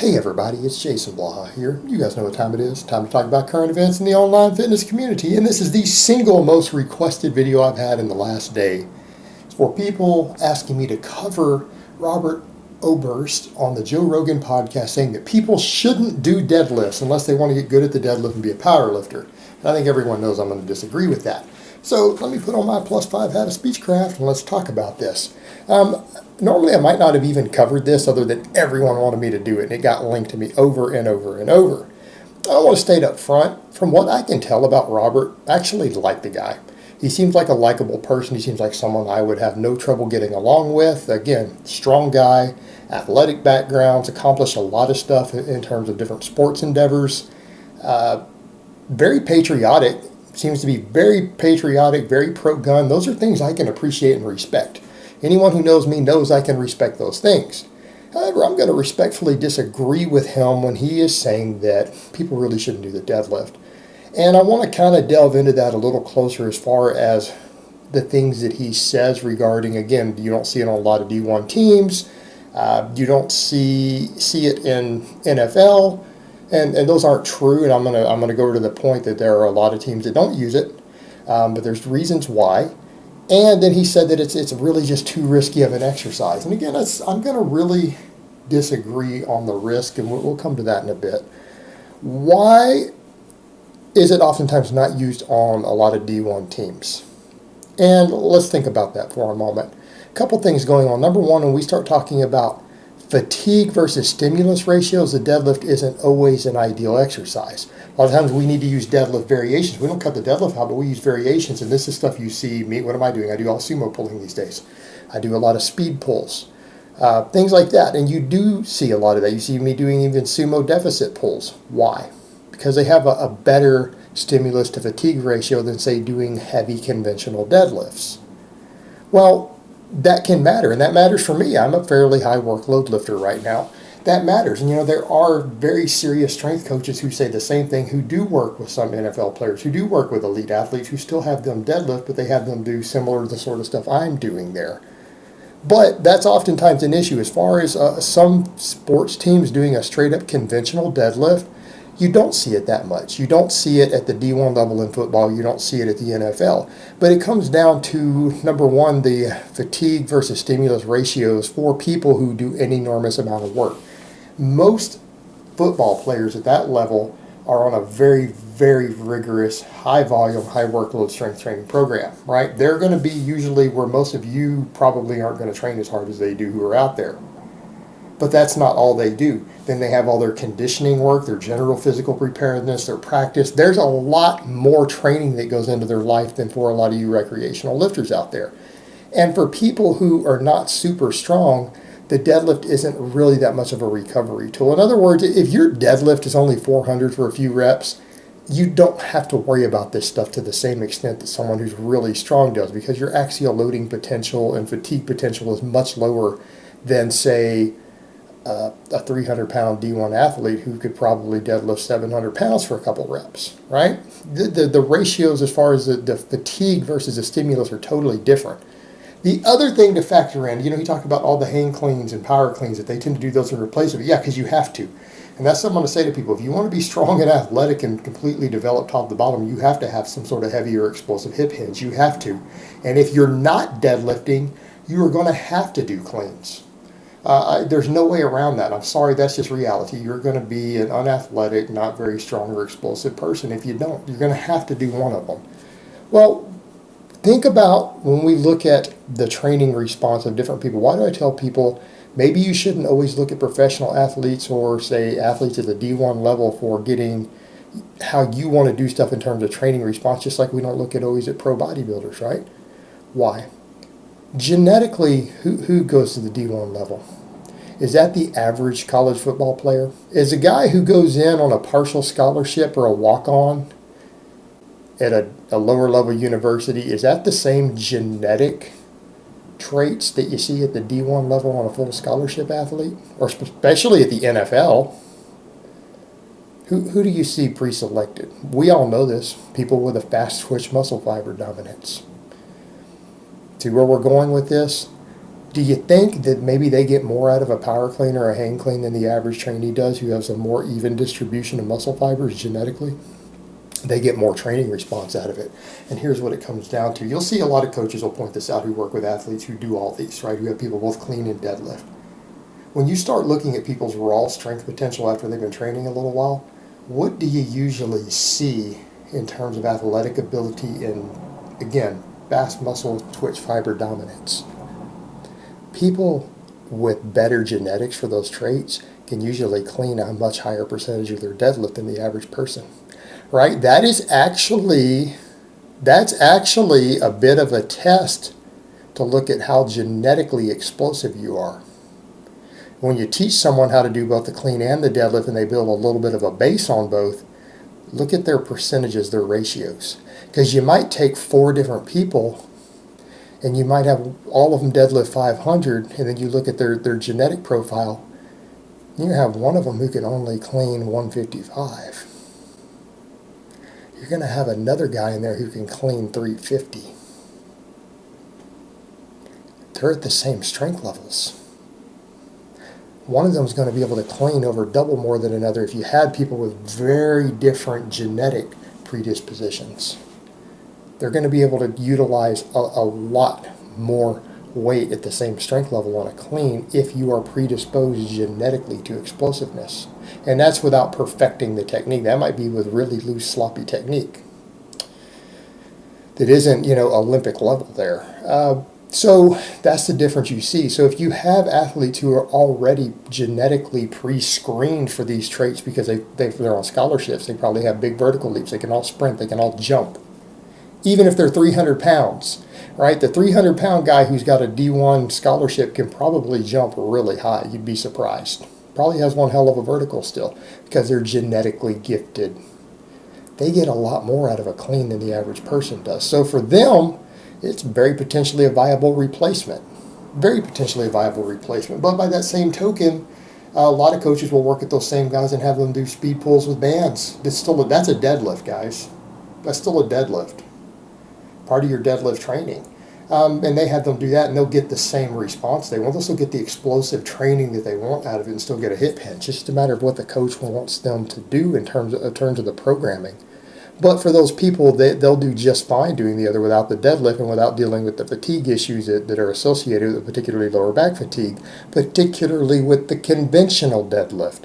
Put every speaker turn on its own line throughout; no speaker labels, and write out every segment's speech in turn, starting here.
Hey everybody, it's Jason Blaha here. You guys know what time it is. Time to talk about current events in the online fitness community. And this is the single most requested video I've had in the last day. It's for people asking me to cover Robert Oberst on the Joe Rogan podcast, saying that people shouldn't do deadlifts unless they want to get good at the deadlift and be a power lifter. And I think everyone knows I'm going to disagree with that. So let me put on my +5 hat of speechcraft and let's talk about this. Normally I might not have even covered this other than everyone wanted me to do it, and it got linked to me over and over and over. I want to state up front, from what I can tell about Robert, I actually like the guy. He seems like a likable person. He seems like someone I would have no trouble getting along with. Again, strong guy, athletic backgrounds, accomplished a lot of stuff in terms of different sports endeavors. Very patriotic, seems to be very patriotic, very pro-gun. Those are things I can appreciate and respect. Anyone who knows me knows I can respect those things. However, I'm going to respectfully disagree with him when he is saying that people really shouldn't do the deadlift. And I want to kind of delve into that a little closer as far as the things that he says regarding, again, you don't see it on a lot of D1 teams. You don't see it in NFL. And those aren't true. And I'm gonna go to the point that there are a lot of teams that don't use it. But there's reasons why. And then he said that it's really just too risky of an exercise. And again, I'm going to really disagree on the risk, and we'll come to that in a bit. Why is it oftentimes not used on a lot of D1 teams? And let's think about that for a moment. A couple things going on. Number one, when we start talking about fatigue versus stimulus ratios, the deadlift isn't always an ideal exercise. A lot of times we need to use deadlift variations. We don't cut the deadlift out, but we use variations, and this is stuff you see me. What am I doing? I do all sumo pulling these days. I do a lot of speed pulls, things like that, and you do see a lot of that. You see me doing even sumo deficit pulls. Why? Because they have a better stimulus to fatigue ratio than, say, doing heavy conventional deadlifts. Well, that can matter, and that matters for me. I'm a fairly high workload lifter right now. That matters. And, there are very serious strength coaches who say the same thing, who do work with some NFL players, who do work with elite athletes, who still have them deadlift, but they have them do similar to the sort of stuff I'm doing there. But that's oftentimes an issue. As far as some sports teams doing a straight-up conventional deadlift, you don't see it that much. You don't see it at the D1 level in football. You don't see it at the NFL. But it comes down to, number one, the fatigue versus stimulus ratios for people who do an enormous amount of work. Most football players at that level are on a very, very rigorous, high volume, high workload strength training program, right? They're going to be usually where most of you probably aren't going to train as hard as they do who are out there. But that's not all they do. Then they have all their conditioning work, their general physical preparedness, their practice. There's a lot more training that goes into their life than for a lot of you recreational lifters out there. And for people who are not super strong, the deadlift isn't really that much of a recovery tool. In other words, if your deadlift is only 400 for a few reps, you don't have to worry about this stuff to the same extent that someone who's really strong does, because your axial loading potential and fatigue potential is much lower than, say, a 300-pound D1 athlete who could probably deadlift 700 pounds for a couple reps, right? The ratios as far as the fatigue versus the stimulus are totally different. The other thing to factor in, he talked about all the hang cleans and power cleans, that they tend to do those in replacement. Yeah, because you have to. And that's something to say to people. If you want to be strong and athletic and completely developed top to bottom, you have to have some sort of heavy or explosive hip hinge. You have to. And if you're not deadlifting, you are going to have to do cleans. There's no way around that. I'm sorry, that's just reality. You're going to be an unathletic, not very strong or explosive person if you don't. You're going to have to do one of them. Well, think about when we look at the training response of different people. Why do I tell people maybe you shouldn't always look at professional athletes or, say, athletes at the D1 level for getting how you want to do stuff in terms of training response, just like we don't look at always at pro bodybuilders, right? Why? Genetically, who goes to the D1 level? Is that the average college football player? Is a guy who goes in on a partial scholarship or a walk-on at a lower level university, is that the same genetic traits that you see at the D1 level on a full scholarship athlete? Or especially at the NFL? Who do you see pre-selected? We all know this. People with a fast twitch muscle fiber dominance. See where we're going with this? Do you think that maybe they get more out of a power clean or a hang clean than the average trainee does, who has a more even distribution of muscle fibers genetically? They get more training response out of it. And here's what it comes down to. You'll see a lot of coaches will point this out who work with athletes who do all these, right? Who have people both clean and deadlift. When you start looking at people's raw strength potential after they've been training a little while, what do you usually see in terms of athletic ability and, again, vast muscle twitch fiber dominance? People with better genetics for those traits can usually clean a much higher percentage of their deadlift than the average person, right? That's actually a bit of a test to look at how genetically explosive you are. When you teach someone how to do both the clean and the deadlift and they build a little bit of a base on both, look at their percentages, their ratios. Because you might take 4 different people and you might have all of them deadlift 500, and then you look at their genetic profile, you have one of them who can only clean 155. You're going to have another guy in there who can clean 350. They're at the same strength levels. One of them is going to be able to clean over double more than another if you had people with very different genetic predispositions. They're going to be able to utilize a lot more weight at the same strength level on a clean if you are predisposed genetically to explosiveness. And that's without perfecting the technique. That might be with really loose, sloppy technique that isn't, Olympic level there. So that's the difference you see. So if you have athletes who are already genetically pre-screened for these traits because they're on scholarships, they probably have big vertical leaps, they can all sprint, they can all jump. Even if they're 300 pounds, right? The 300-pound guy who's got a D1 scholarship can probably jump really high. You'd be surprised. Probably has one hell of a vertical still because they're genetically gifted. They get a lot more out of a clean than the average person does. So for them, it's very potentially a viable replacement. Very potentially a viable replacement. But by that same token, a lot of coaches will work at those same guys and have them do speed pulls with bands. That's a deadlift, guys. That's still a deadlift. Part of your deadlift training. And they have them do that, and they'll get the same response they want. They'll still get the explosive training that they want out of it and still get a hip hinge. It's just a matter of what the coach wants them to do in terms of the programming. But for those people, they'll do just fine doing the other without the deadlift and without dealing with the fatigue issues that are associated with particularly lower back fatigue, particularly with the conventional deadlift.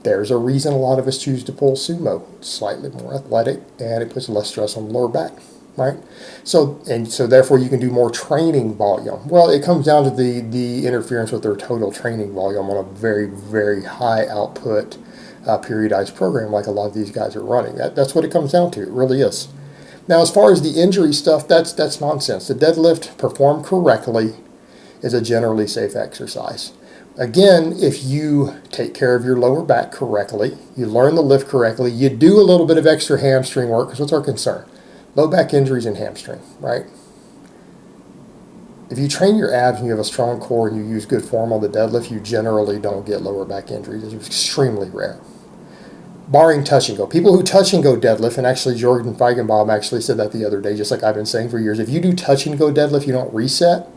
There's a reason a lot of us choose to pull sumo. It's slightly more athletic, and it puts less stress on the lower back. Right? So therefore you can do more training volume. Well, it comes down to the interference with their total training volume on a very, very high output periodized program like a lot of these guys are running. That's what it comes down to. It really is. Now, as far as the injury stuff, that's nonsense. The deadlift performed correctly is a generally safe exercise. Again, if you take care of your lower back correctly, you learn the lift correctly, you do a little bit of extra hamstring work, because what's our concern? Low back injuries and hamstring, right? If you train your abs and you have a strong core and you use good form on the deadlift, you generally don't get lower back injuries. It's extremely rare. Barring touch and go. People who touch and go deadlift, and actually Jordan Feigenbaum actually said that the other day, just like I've been saying for years, if you do touch and go deadlift, you don't reset,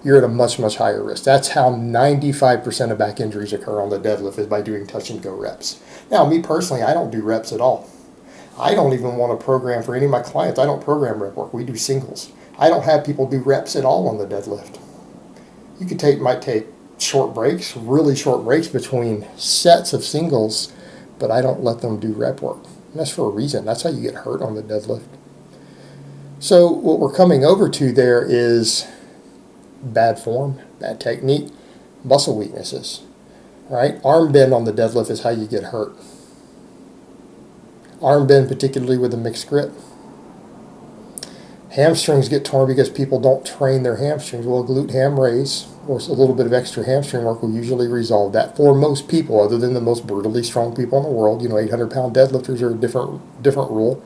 you're at a much, much higher risk. That's how 95% of back injuries occur on the deadlift, is by doing touch and go reps. Now, me personally, I don't do reps at all. I don't even want to program for any of my clients. I don't program rep work. We do singles. I don't have people do reps at all on the deadlift. You might take short breaks, really short breaks between sets of singles, but I don't let them do rep work. And that's for a reason. That's how you get hurt on the deadlift. So what we're coming over to there is bad form, bad technique, muscle weaknesses. Right? Arm bend on the deadlift is how you get hurt. Arm bend, particularly with a mixed grip. Hamstrings get torn because people don't train their hamstrings. Well, glute ham raise or a little bit of extra hamstring work will usually resolve that for most people, other than the most brutally strong people in the world. 800-pound deadlifters are a different rule.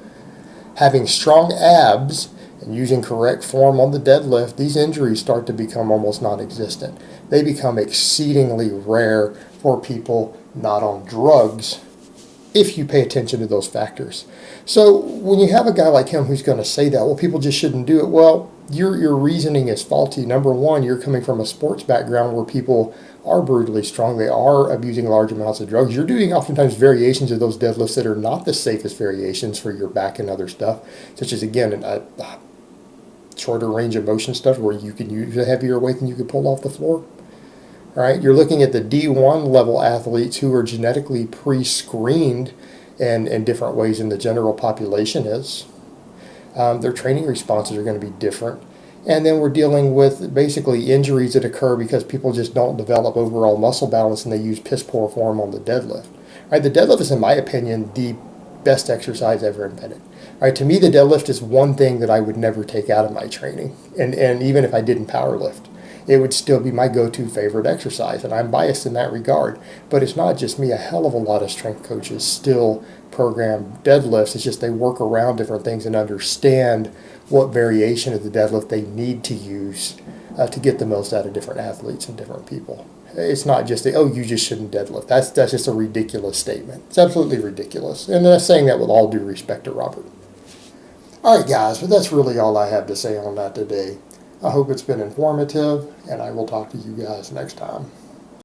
Having strong abs and using correct form on the deadlift, these injuries start to become almost non-existent. They become exceedingly rare for people not on drugs, if you pay attention to those factors. So when you have a guy like him who's going to say that, well, people just shouldn't do it. Well, your reasoning is faulty. Number one, you're coming from a sports background where people are brutally strong. They are abusing large amounts of drugs. You're doing oftentimes variations of those deadlifts that are not the safest variations for your back and other stuff, such as, again, a shorter range of motion stuff where you can use a heavier weight than you could pull off the floor. All right, you're looking at the D1 level athletes who are genetically pre-screened in different ways than the general population is. Their training responses are going to be different. And then we're dealing with basically injuries that occur because people just don't develop overall muscle balance and they use piss poor form on the deadlift. All right, the deadlift is, in my opinion, the best exercise ever invented. All right, to me, the deadlift is one thing that I would never take out of my training. And even if I didn't power lift, it would still be my go-to favorite exercise, and I'm biased in that regard. But it's not just me. A hell of a lot of strength coaches still program deadlifts. It's just they work around different things and understand what variation of the deadlift they need to use to get the most out of different athletes and different people. It's not just you just shouldn't deadlift. That's just a ridiculous statement. It's absolutely ridiculous. And I'm saying that with all due respect to Robert. All right, guys, but that's really all I have to say on that today. I hope it's been informative, and I will talk to you guys next time.